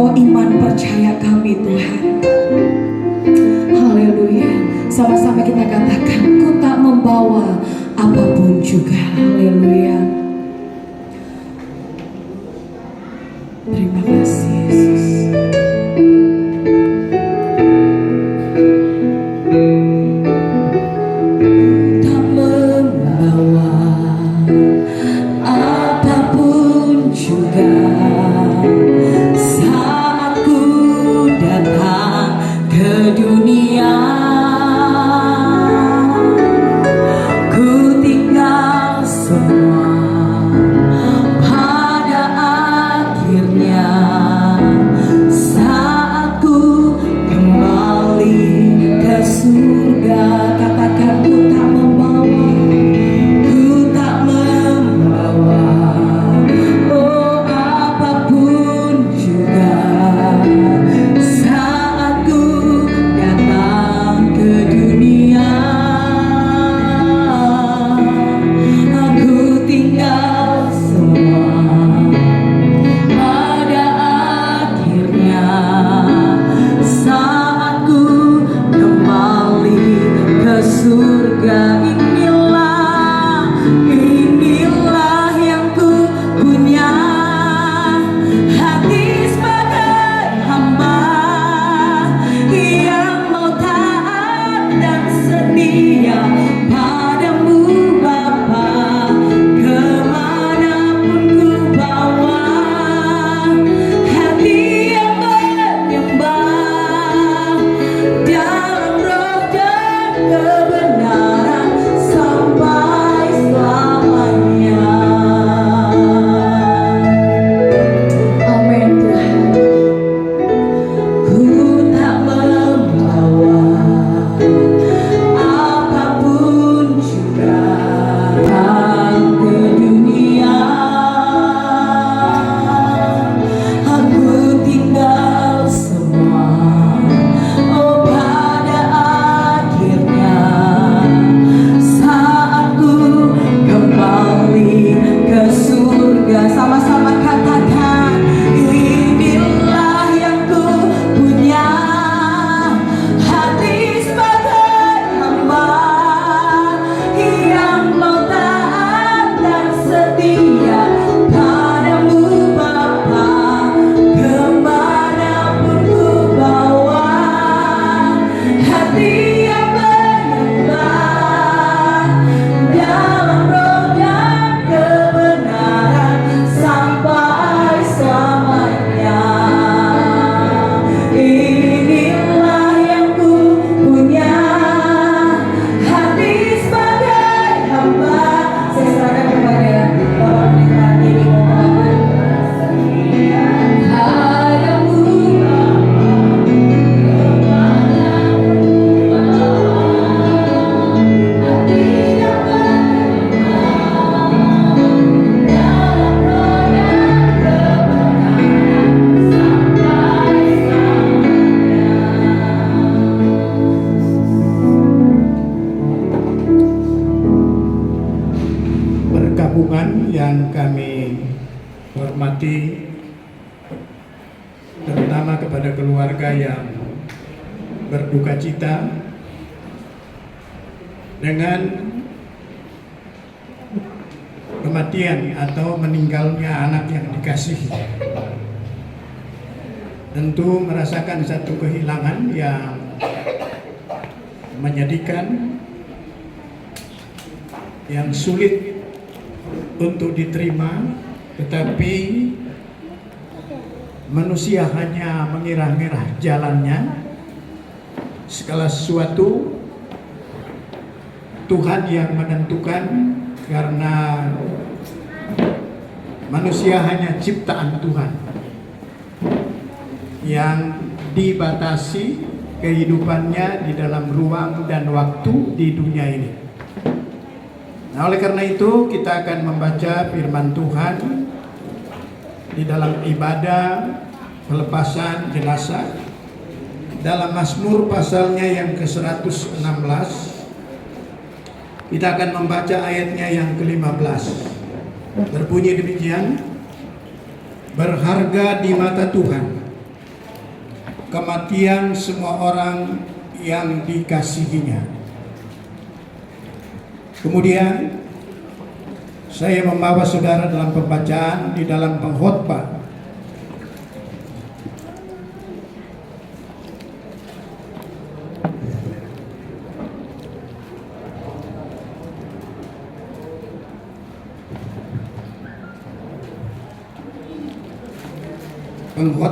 membawa iman percaya kami Tuhan. Haleluya. Sama-sama kita katakan, ku tak membawa apapun juga. Haleluya. Terima kasih Yesus. Tak membawa apapun juga saat ku datang ke dunia. Ku tinggal semua pada akhirnya saat ku kembali ke surga. Katakan, ku tak membawa, ku tak membawa oh apapun juga saat ku datang ke dunia. Aku tinggal semua pada akhirnya saat ku kembali ke surga. Inilah yang ku punya, hati sebagai hamba yang mau taat dan setia padamu Bapa. Kemanapun ku bawa, hati yang menyembah dalam roh dan kebenaran sampai selamanya. Amin Tuhan. Ku tak membawa apapun juga ke dunia. Aku tinggal semua oh pada akhirnya saat ku kembali ke surga. Sama-sama katakan, inilah yang ku punya, hati sebagai hamba yang mau taat dan setia padamu Bapa. Kemanapun ku bawa, hati yang menyembah dalam roh dan kebenaran sampai selamanya. Inilah yang ku punya, hati sebagai hamba. Saya serahkan kepada Bapak Pendeta Dedi Mohamad. Padamu Pergabungan yang kami hormati, terutama kepada keluarga yang berduka cita dengan kematian atau meninggalnya anak yang dikasihi. Tentu merasakan satu kehilangan yang menyedihkan, yang sulit untuk diterima, tetapi manusia hanya mengira-ngira jalannya. Segala sesuatu Tuhan yang menentukan, karena manusia hanya ciptaan Tuhan yang dibatasi kehidupannya di dalam ruang dan waktu di dunia ini. Nah, oleh karena itu kita akan membaca firman Tuhan di dalam ibadah pelepasan jenazah dalam Mazmur pasalnya yang ke-116. Kita akan membaca ayatnya yang ke-15. Berbunyi demikian: berharga di mata Tuhan kematian semua orang yang dikasihinya. Kemudian saya membawa saudara dalam pembacaan di dalam pengkhotbah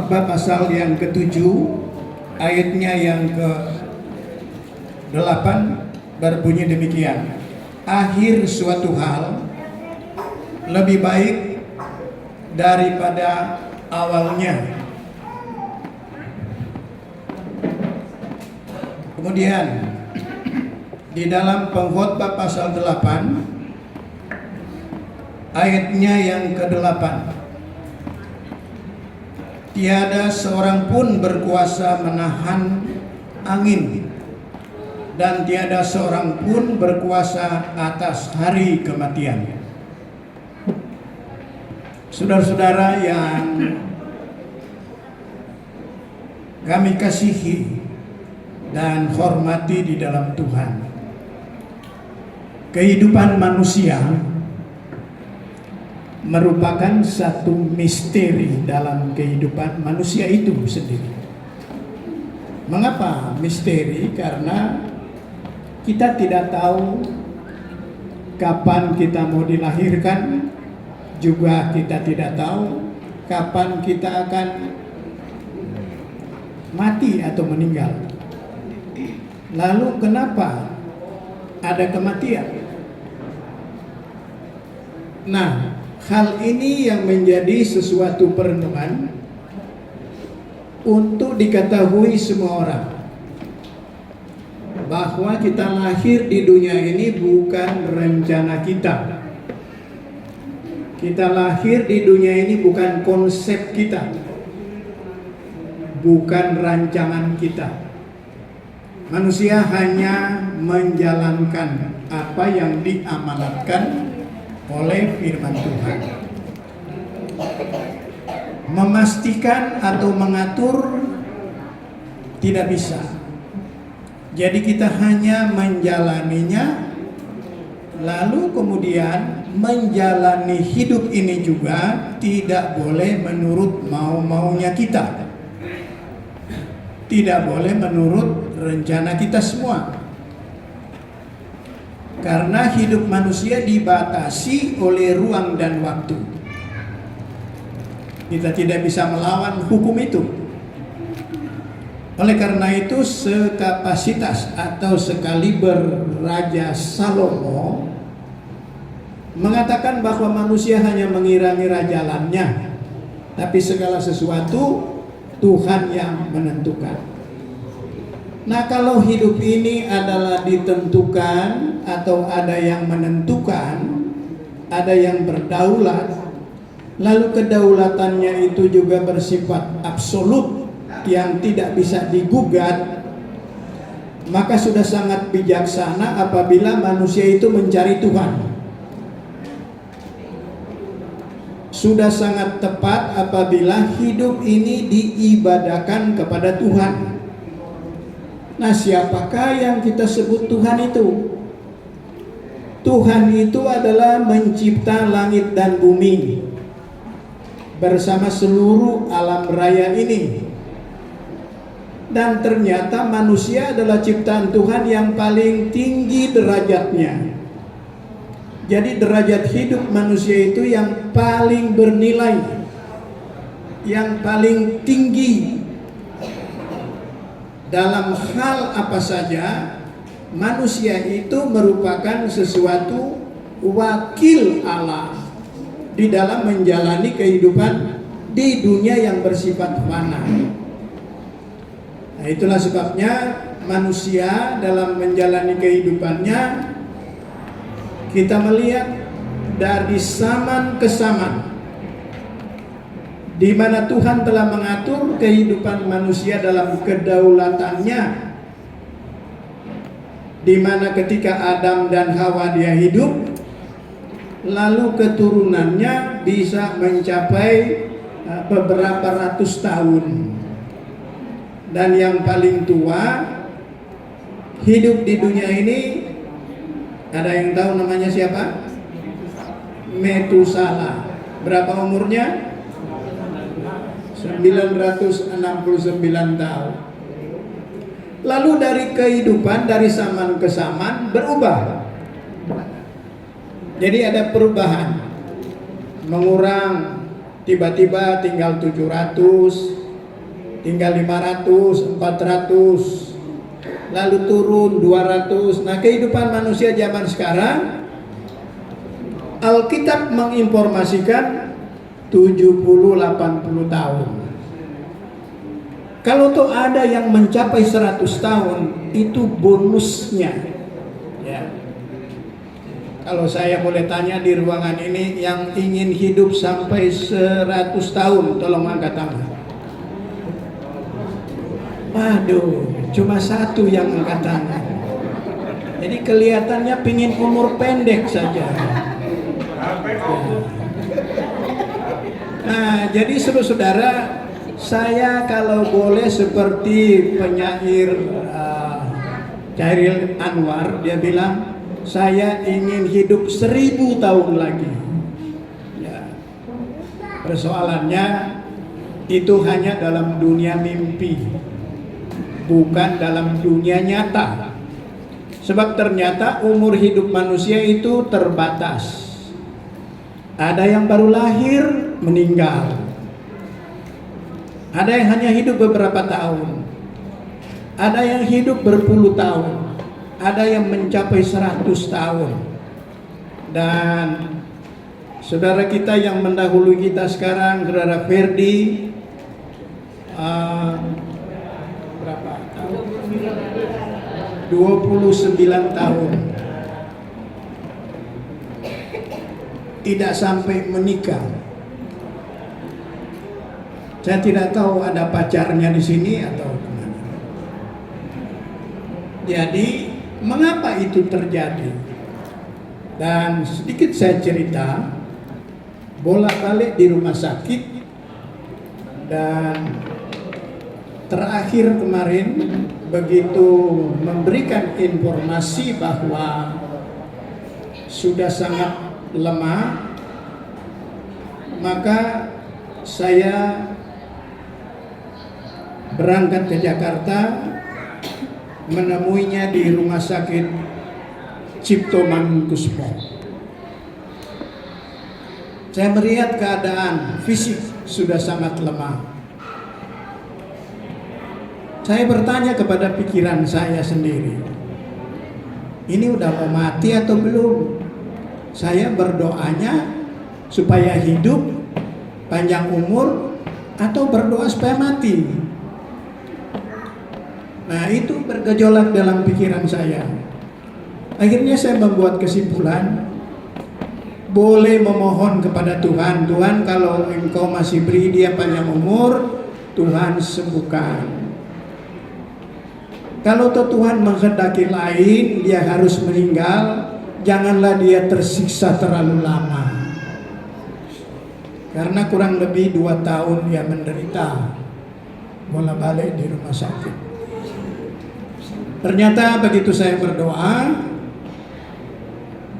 pasal yang ke-7 ayatnya yang ke-8 berbunyi demikian. Akhir suatu hal lebih baik daripada awalnya. Kemudian di dalam pengkhotbah pasal 8 ayatnya yang ke-8, tiada seorang pun berkuasa menahan angin, dan tiada seorang pun berkuasa atas hari kematian. Saudara-saudara yang kami kasihi dan hormati di dalam Tuhan, kehidupan manusia merupakan satu misteri dalam kehidupan manusia itu sendiri. Mengapa misteri? Karena kita tidak tahu kapan kita mau dilahirkan, juga kita tidak tahu kapan kita akan mati atau meninggal. Lalu kenapa ada kematian? Nah, hal ini yang menjadi sesuatu perenungan untuk diketahui semua orang, bahwa kita lahir di dunia ini bukan rencana kita. Kita lahir di dunia ini bukan konsep kita, bukan rancangan kita. Manusia hanya menjalankan apa yang diamanatkan oleh firman Tuhan. Memastikan atau mengatur tidak bisa. Jadi kita hanya menjalaninya, lalu kemudian menjalani hidup ini juga tidak boleh menurut mau-maunya kita. Tidak boleh menurut rencana kita semua. Karena hidup manusia dibatasi oleh ruang dan waktu. Kita tidak bisa melawan hukum itu. Oleh karena itu, sekapasitas atau sekaliber Raja Salomo mengatakan bahwa manusia hanya mengira-ngira jalannya, tapi segala sesuatu Tuhan yang menentukan. Nah, kalau hidup ini adalah ditentukan atau ada yang menentukan, ada yang berdaulat, lalu kedaulatannya itu juga bersifat absolut yang tidak bisa digugat, maka sudah sangat bijaksana apabila manusia itu mencari Tuhan. Sudah sangat tepat apabila hidup ini diibadahkan kepada Tuhan. Nah, siapakah yang kita sebut Tuhan itu? Tuhan itu adalah mencipta langit dan bumi bersama seluruh alam raya ini. Dan ternyata manusia adalah ciptaan Tuhan yang paling tinggi derajatnya. Jadi derajat hidup manusia itu yang paling bernilai, yang paling tinggi. Dalam hal apa saja, manusia itu merupakan sesuatu wakil Allah di dalam menjalani kehidupan di dunia yang bersifat fana. Nah, itulah sebabnya manusia dalam menjalani kehidupannya, kita melihat dari zaman ke zaman, di mana Tuhan telah mengatur kehidupan manusia dalam kedaulatannya, di mana ketika Adam dan Hawa dia hidup, lalu keturunannya bisa mencapai beberapa ratus tahun. Dan yang paling tua hidup di dunia ini, ada yang tahu namanya siapa? Metusala. Berapa umurnya? 969 tahun. Lalu dari kehidupan, dari zaman ke zaman berubah. Jadi ada perubahan, mengurang, tiba-tiba tinggal 700, tinggal 500, 400, lalu turun 200. Nah, kehidupan manusia zaman sekarang, Alkitab menginformasikan 70-80 tahun. Kalau tuh ada yang mencapai 100 tahun, itu bonusnya. Ya. Kalau saya boleh tanya di ruangan ini, yang ingin hidup sampai 100 tahun, tolong angkat tangan. Waduh, cuma satu yang angkat tangan. Jadi kelihatannya pingin umur pendek saja. Nah, jadi saudara, saya kalau boleh seperti penyair Chairil Anwar, dia bilang, saya ingin hidup 1000 tahun lagi. Ya. Persoalannya itu hanya dalam dunia mimpi, bukan dalam dunia nyata. Sebab ternyata umur hidup manusia itu terbatas. Ada yang baru lahir, meninggal. Ada yang hanya hidup beberapa tahun. Ada yang hidup berpuluh tahun. Ada yang mencapai 100 tahun. Dan saudara kita yang mendahului kita sekarang, saudara Ferdi, berapa tahun? 29 tahun. Tidak sampai menikah. Saya tidak tahu ada pacarnya di sini atau kemana. Jadi mengapa itu terjadi? Dan sedikit saya cerita, bolak-balik di rumah sakit, dan terakhir kemarin begitu memberikan informasi bahwa sudah sangat lemah, maka saya berangkat ke Jakarta, menemuinya di rumah sakit Cipto Mangunkusumo. Saya melihat keadaan fisik sudah sangat lemah. Saya bertanya kepada pikiran saya sendiri, ini udah mau mati atau belum? Saya berdoanya supaya hidup, panjang umur, atau berdoa supaya mati. Nah, itu bergejolak dalam pikiran saya. Akhirnya saya membuat kesimpulan, boleh memohon kepada Tuhan, Tuhan kalau engkau masih beri dia panjang umur, Tuhan sembuhkan. Kalau Tuhan menghendaki lain, dia harus meninggal, janganlah dia tersiksa terlalu lama. Karena kurang lebih 2 tahun dia menderita, bolak-balik di rumah sakit. Ternyata begitu saya berdoa,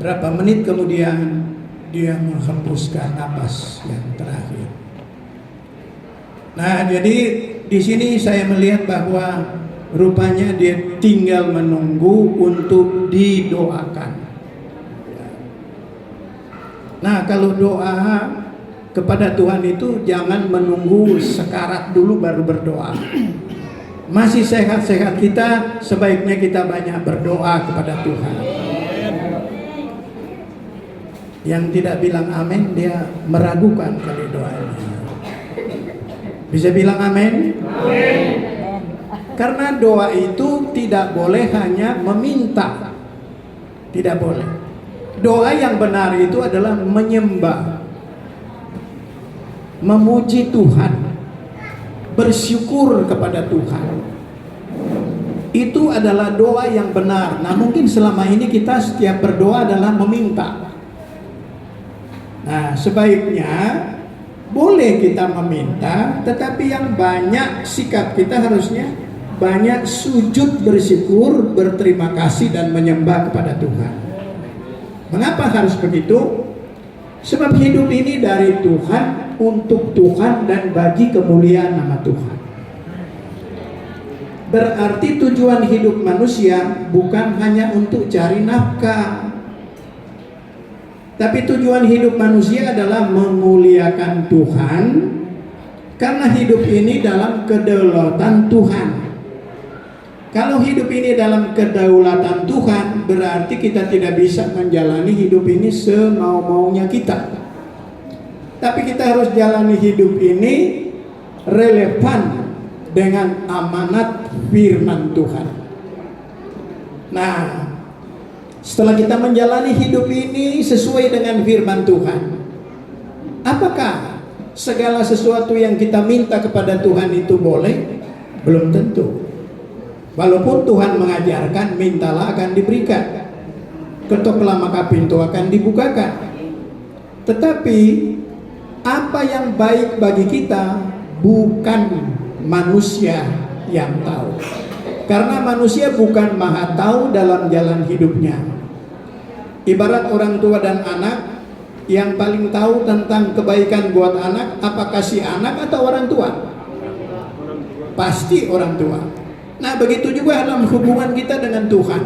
berapa menit kemudian dia menghembuskan napas yang terakhir. Nah, jadi di sini saya melihat bahwa rupanya dia tinggal menunggu untuk didoakan. Nah, kalau doa kepada Tuhan itu jangan menunggu sekarat dulu baru berdoa. Masih sehat-sehat kita, sebaiknya kita banyak berdoa kepada Tuhan. Yang tidak bilang amin, dia meragukan kali doanya. Bisa bilang amin? Amin. Karena doa itu tidak boleh hanya meminta. Tidak boleh. Doa yang benar itu adalah menyembah, memuji Tuhan, bersyukur kepada Tuhan. Itu adalah doa yang benar. Nah, mungkin selama ini kita setiap berdoa adalah meminta. Nah, sebaiknya Boleh kita meminta, tetapi yang banyak sikap kita harusnya banyak sujud bersyukur, berterima kasih dan menyembah kepada Tuhan. Mengapa harus begitu? Sebab hidup ini dari Tuhan, untuk Tuhan dan bagi kemuliaan nama Tuhan. Berarti tujuan hidup manusia bukan hanya untuk cari nafkah, tapi tujuan hidup manusia adalah memuliakan Tuhan, karena hidup ini dalam kedaulatan Tuhan. Kalau hidup ini dalam kedaulatan Tuhan, berarti kita tidak bisa menjalani hidup ini semau-maunya kita. Tapi kita harus jalani hidup ini relevan dengan amanat firman Tuhan. Nah, setelah kita menjalani hidup ini sesuai dengan firman Tuhan, apakah segala sesuatu yang kita minta kepada Tuhan itu boleh? Belum tentu. Walaupun Tuhan mengajarkan, mintalah akan diberikan, ketoklah maka pintu akan dibukakan. Tetapi apa yang baik bagi kita bukan manusia yang tahu, karena manusia bukan maha tahu dalam jalan hidupnya. Ibarat orang tua dan anak, yang paling tahu tentang kebaikan buat anak, apakah si anak atau orang tua? Pasti orang tua. Nah, begitu juga dalam hubungan kita dengan Tuhan.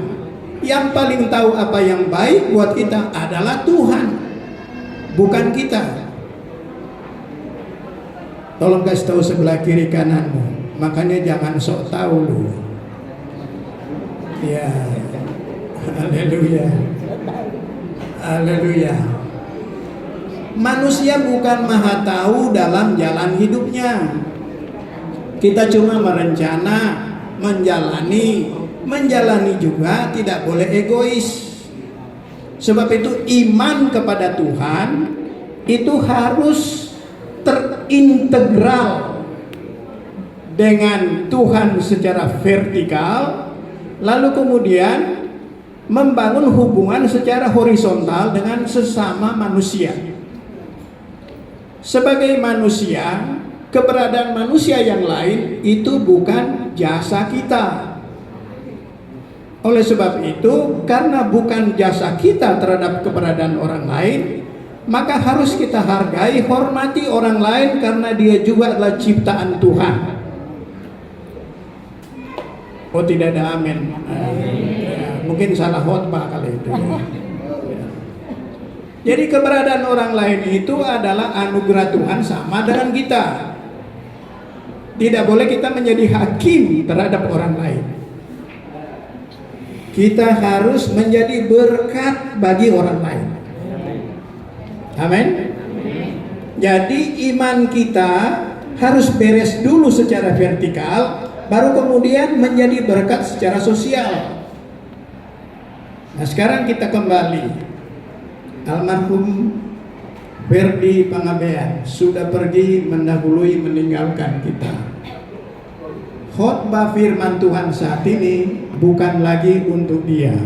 Yang paling tahu apa yang baik buat kita adalah Tuhan, bukan kita. Tolong kasih tahu sebelah kiri kananmu, makanya jangan sok tahu dulu. Ya, haleluya, haleluya. Manusia bukan maha tahu dalam jalan hidupnya. Kita cuma merencana, menjalani juga tidak boleh egois. Sebab itu iman kepada Tuhan itu harus terintegral dengan Tuhan secara vertikal, lalu kemudian membangun hubungan secara horizontal dengan sesama manusia. Sebagai manusia, keberadaan manusia yang lain itu bukan jasa kita. Oleh sebab itu, karena bukan jasa kita terhadap keberadaan orang lain, maka harus kita hargai, hormati orang lain karena dia juga adalah ciptaan Tuhan. Oh, tidak ada amin. Ya, mungkin salah khotbah kali itu. Jadi keberadaan orang lain itu adalah anugerah Tuhan sama dengan kita. Tidak boleh kita menjadi hakim terhadap orang lain. Kita harus menjadi berkat bagi orang lain. Amin. Jadi iman kita harus beres dulu secara vertikal, baru kemudian menjadi berkat secara sosial. Nah, sekarang kita kembali. Almarhum Ferdi Pangabean sudah pergi mendahului, meninggalkan kita. Khotbah firman Tuhan saat ini bukan lagi untuk dia.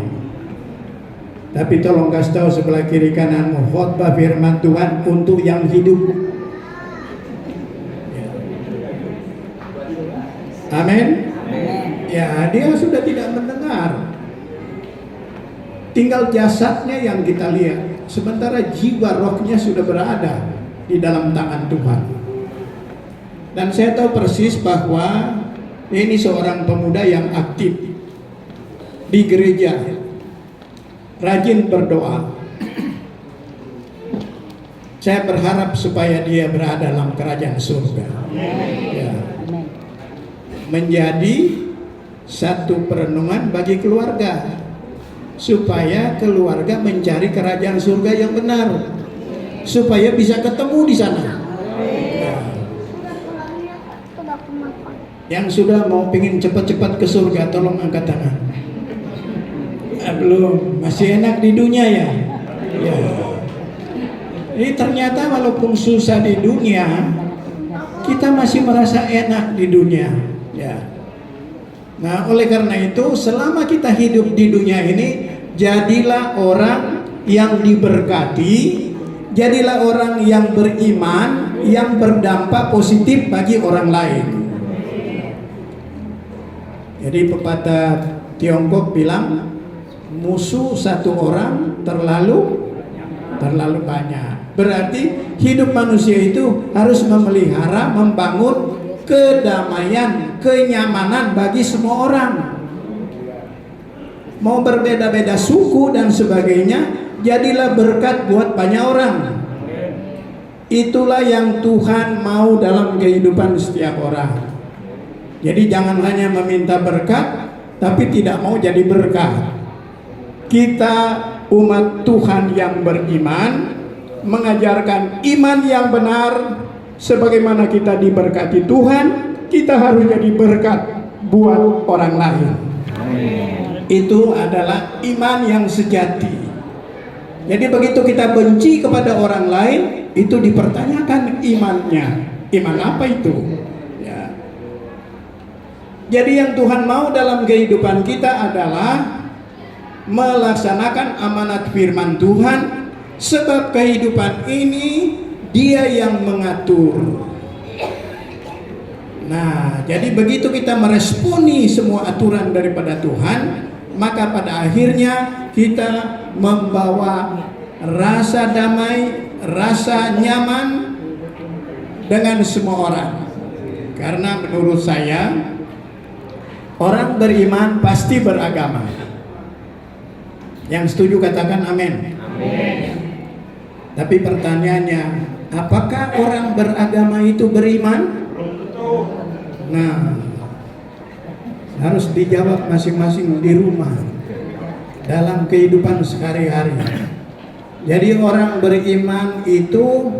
Tapi tolong kasih tahu sebelah kiri kananmu, khotbah firman Tuhan untuk yang hidup. Ya. Amin. Ya, dia sudah tidak mendengar. Tinggal jasadnya yang kita lihat. Sementara jiwa rohnya sudah berada di dalam tangan Tuhan. Dan saya tahu persis bahwa ini seorang pemuda yang aktif di gereja, rajin berdoa. Saya berharap supaya dia berada dalam kerajaan surga. Ya. Menjadi satu perenungan bagi keluarga, supaya keluarga mencari kerajaan surga yang benar, supaya bisa ketemu di sana. Ya. Yang sudah mau pingin cepat-cepat ke surga, tolong angkat tangan. Belum, masih enak di dunia ya. Ya. Ini ternyata walaupun susah di dunia, kita masih merasa enak di dunia. Ya. Nah, oleh karena itu, selama kita hidup di dunia ini, jadilah orang yang diberkati, jadilah orang yang beriman, yang berdampak positif bagi orang lain. Jadi pepatah Tiongkok bilang, musuh satu orang terlalu banyak. Berarti hidup manusia itu harus memelihara, membangun kedamaian, kenyamanan bagi semua orang. Mau berbeda-beda suku dan sebagainya, jadilah berkat buat banyak orang. Itulah yang Tuhan mau dalam kehidupan setiap orang. Jadi jangan hanya meminta berkat, tapi tidak mau jadi berkat. Kita umat Tuhan yang beriman, mengajarkan iman yang benar. Sebagaimana kita diberkati Tuhan, kita harus jadi berkat buat orang lain. Itu adalah iman yang sejati. Jadi begitu kita benci kepada orang lain, itu dipertanyakan imannya. Iman apa itu? Ya. Jadi yang Tuhan mau dalam kehidupan kita adalah melaksanakan amanat firman Tuhan, sebab kehidupan ini Dia yang mengatur. Nah, jadi begitu kita meresponi semua aturan daripada Tuhan, maka pada akhirnya kita membawa rasa damai, rasa nyaman dengan semua orang. Karena menurut saya, orang beriman pasti beragama. Yang setuju katakan amin. Tapi pertanyaannya, apakah orang beragama itu beriman? Nah, harus dijawab masing-masing di rumah, dalam kehidupan sehari-hari. Jadi orang beriman itu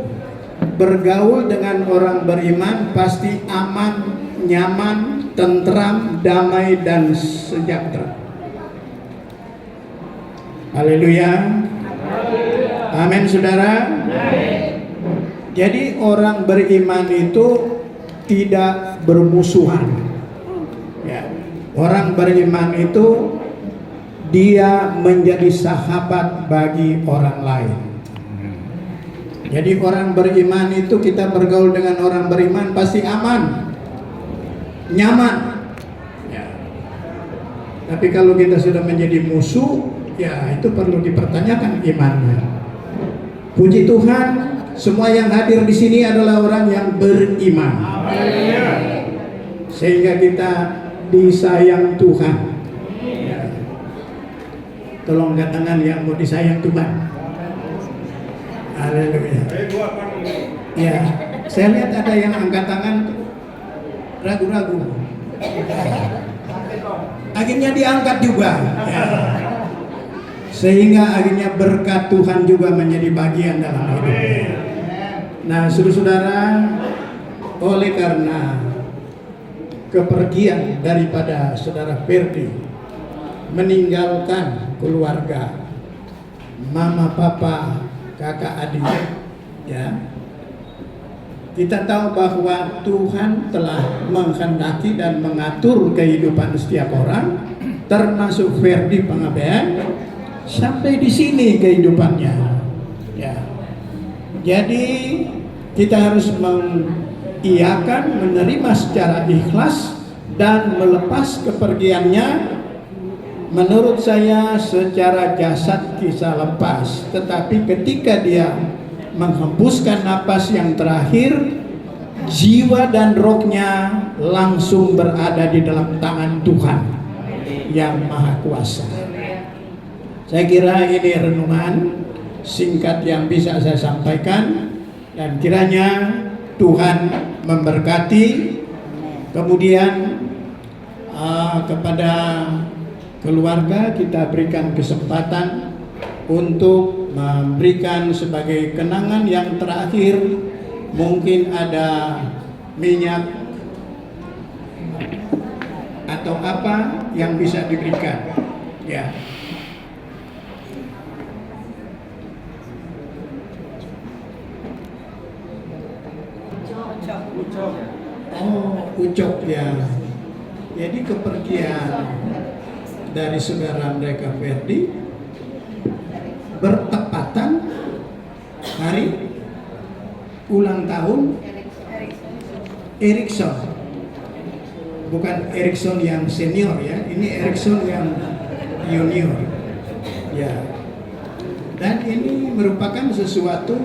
bergaul dengan orang beriman pasti aman, nyaman, tentram, damai, dan sejahtera. Haleluya. Amin, saudara. Jadi orang beriman itu tidak bermusuhan. Ya. Orang beriman itu dia menjadi sahabat bagi orang lain. Jadi orang beriman itu, kita bergaul dengan orang beriman pasti aman, nyaman. Ya. Tapi kalau kita sudah menjadi musuh, ya itu perlu dipertanyakan imannya. Puji Tuhan, semua yang hadir di sini adalah orang yang beriman. Sehingga kita disayang Tuhan. Ya. Tolong angkat tangan yang mau disayang Tuhan. Haleluya. Ya, saya lihat ada yang angkat tangan ragu-ragu. Akhirnya diangkat juga. Ya. Sehingga akhirnya berkat Tuhan juga menjadi bagian dalam hidupnya. Nah, saudara-saudara, oleh karena kepergian daripada saudara Ferdi, meninggalkan keluarga, mama, papa, kakak, adik, ya, kita tahu bahwa Tuhan telah menghendaki dan mengatur kehidupan setiap orang, termasuk Ferdi Pangabean. Sampai di sini kehidupannya, ya. Jadi kita harus mengiyakan, menerima secara ikhlas dan melepas kepergiannya. Menurut saya secara jasad bisa lepas, tetapi ketika dia menghembuskan napas yang terakhir, jiwa dan rohnya langsung berada di dalam tangan Tuhan yang Maha Kuasa. Saya kira ini renungan singkat yang bisa saya sampaikan, dan kiranya Tuhan memberkati. Kemudian kepada keluarga kita berikan kesempatan untuk memberikan sebagai kenangan yang terakhir, mungkin ada minyak atau apa yang bisa diberikan, ya. Oh, ucok, ya. Jadi kepergian dari saudara mereka Ferdi bertepatan hari ulang tahun Erikson. Bukan Erikson yang senior ya, ini Erikson yang junior. Ya. Dan ini merupakan sesuatu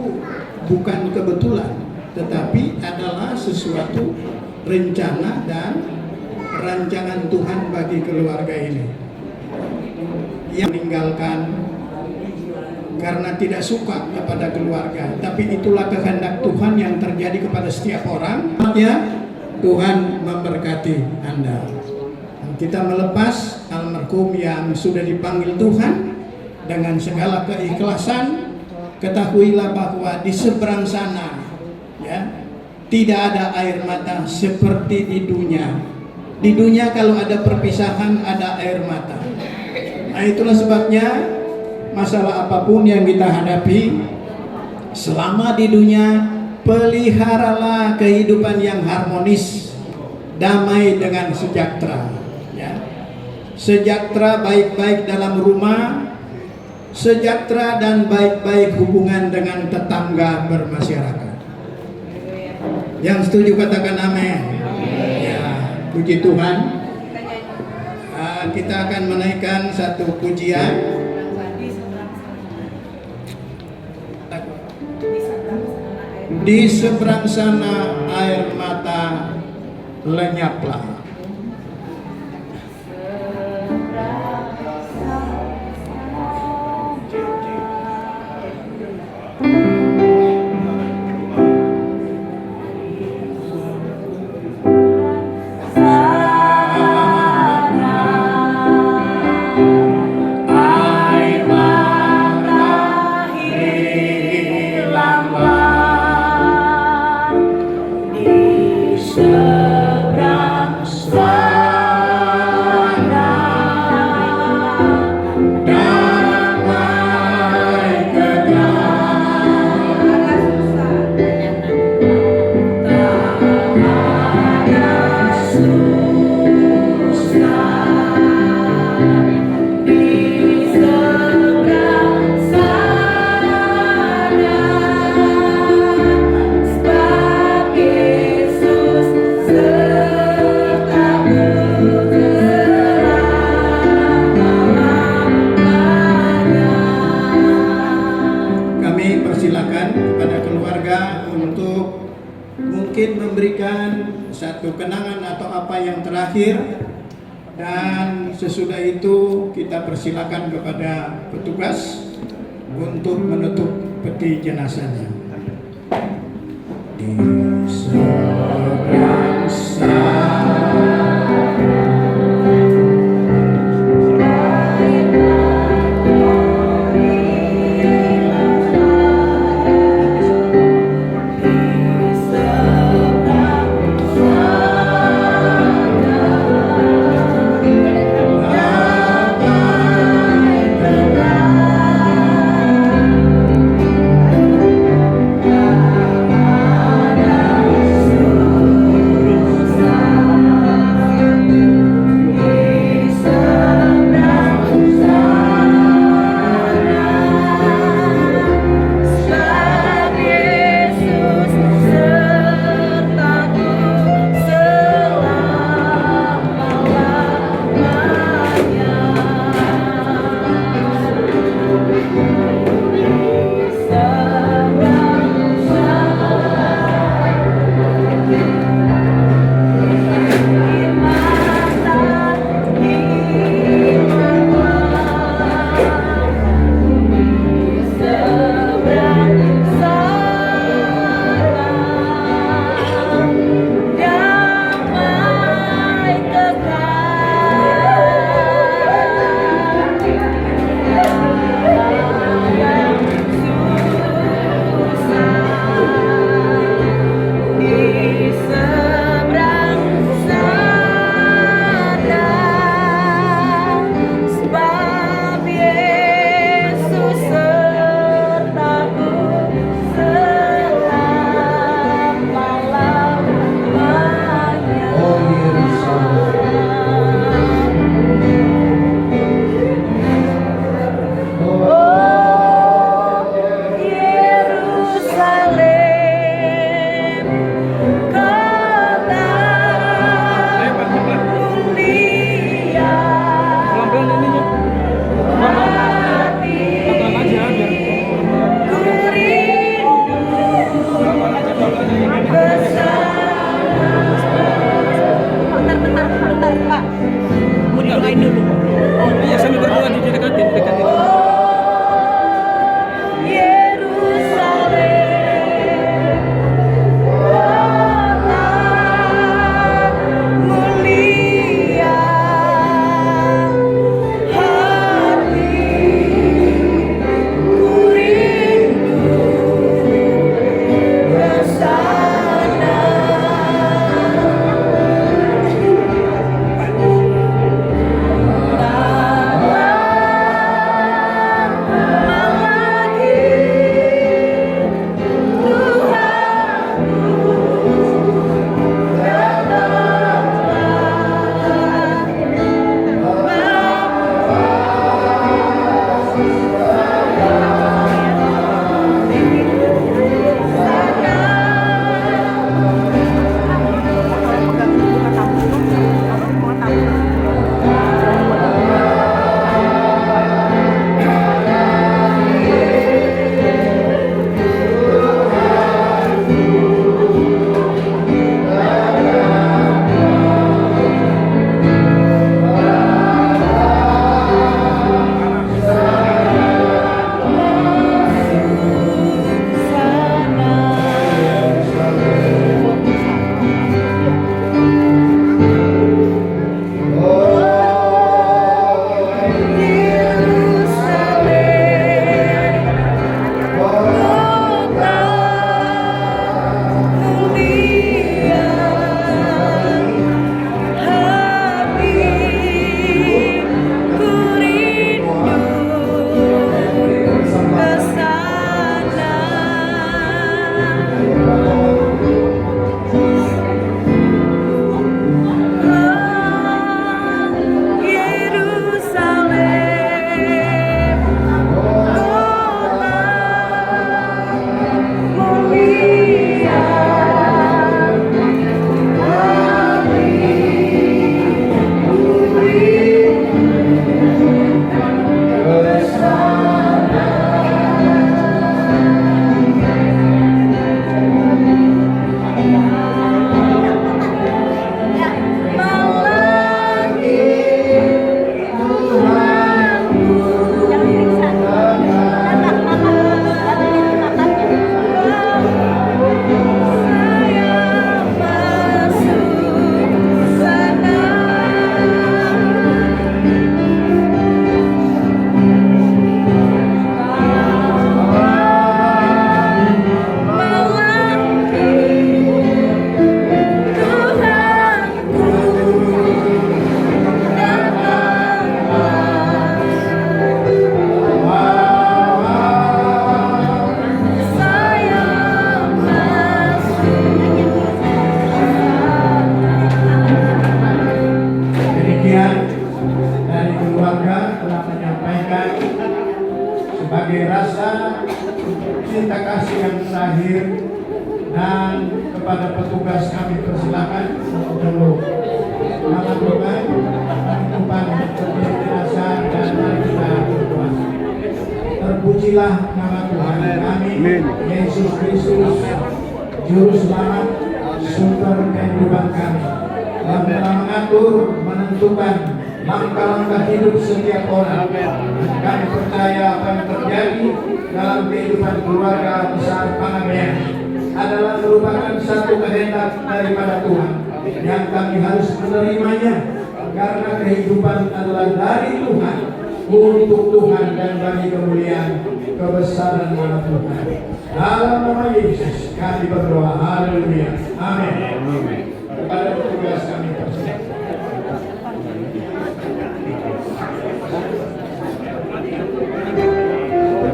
bukan kebetulan, tetapi adalah sesuatu rencana dan rancangan Tuhan bagi keluarga ini. Yang meninggalkan karena tidak suka kepada keluarga, tapi itulah kehendak Tuhan yang terjadi kepada setiap orang. Ya, Tuhan memberkati Anda. Kita melepas almarhum yang sudah dipanggil Tuhan dengan segala keikhlasan. Ketahuilah bahwa di seberang sana, ya, tidak ada air mata seperti di dunia. Di dunia kalau ada perpisahan ada air mata. Nah, itulah sebabnya masalah apapun yang kita hadapi selama di dunia, peliharalah kehidupan yang harmonis, damai dengan sejahtera, ya. Sejahtera baik-baik dalam rumah, sejahtera dan baik-baik hubungan dengan tetangga bermasyarakat. Yang setuju katakan amin. Ya, puji Tuhan. Kita akan menaikkan satu pujian. Di seberang sana air mata lenyaplah. Satu kenangan atau apa yang terakhir, dan sesudah itu kita persilakan kepada petugas untuk menutup peti jenazahnya. Di seberang sana Yesus Bagi rasa cinta kasih yang terakhir, dan kepada petugas kami persilakan untuk nama Tuhan, penutupan jenazah, dan mari kita berdoa. Terpujilah nama Tuhan kami, Yesus Kristus, Juru Selamat, sumber kehidupan kami, yang telah mengatur, menentukan langkah-langkah hidup setiap orang. Kami percaya apa yang terjadi dalam kehidupan keluarga besar Pangabean adalah merupakan satu kehendak daripada Tuhan yang kami harus menerimanya, karena kehidupan adalah dari Tuhan, untuk Tuhan, dan bagi kemuliaan kebesaran nama Tuhan. Dalam nama Yesus kami berdoa. Haleluya. Amin. Kepada petugas kami persilakan.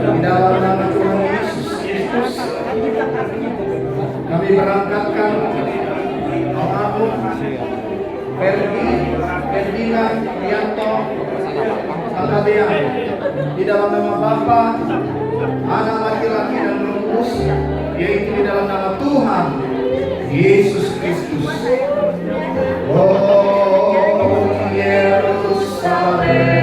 Di dalam nama Tuhan Yesus Kristus, kami berangkatkan almarhum Ferdina Rianto Pangabean di dalam nama Bapa, Anak laki-laki dan Roh Kudus, yaitu di dalam nama Tuhan Yesus Kristus. Oh Yerusalem,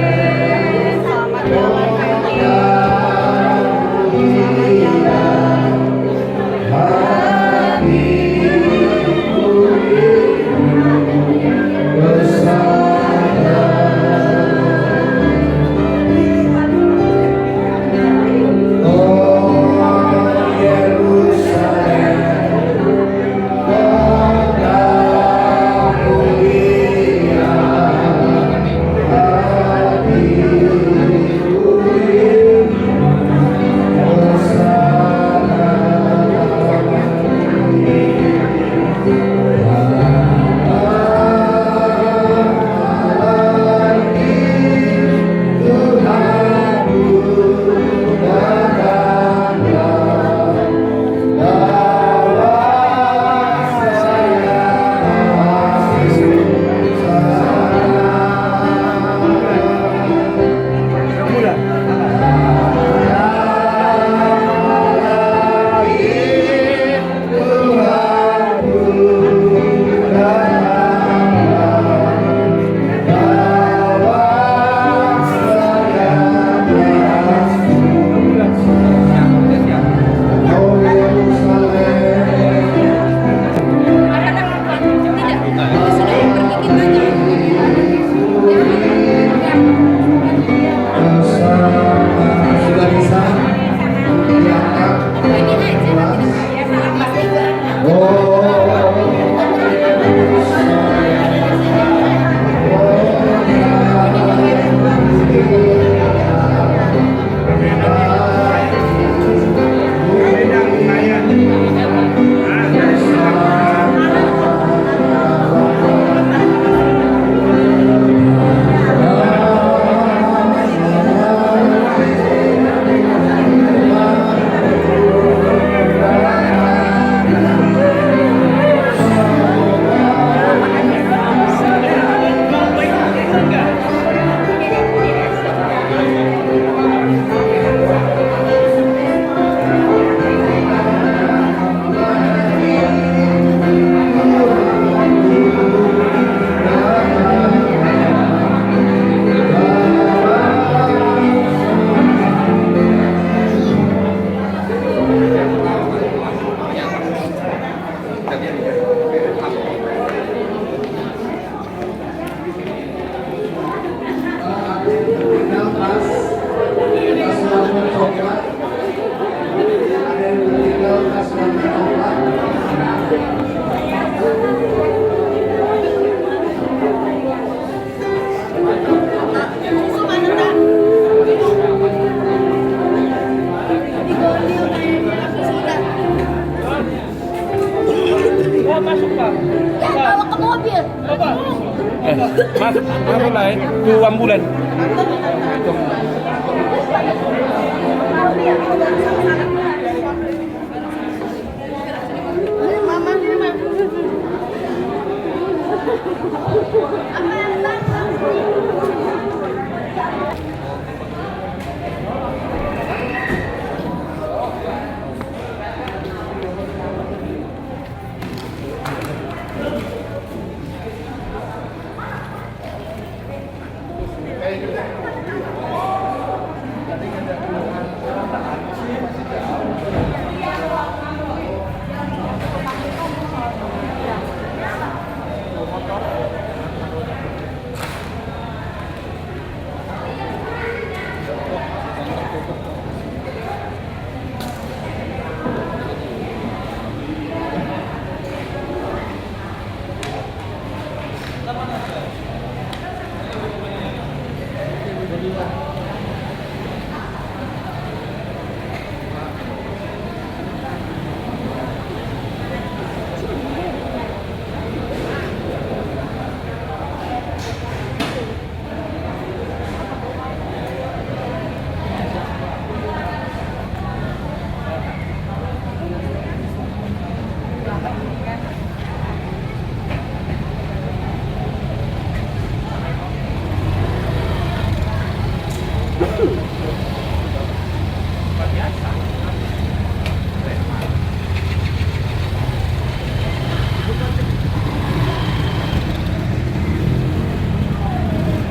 Masuk lain 2 bulan.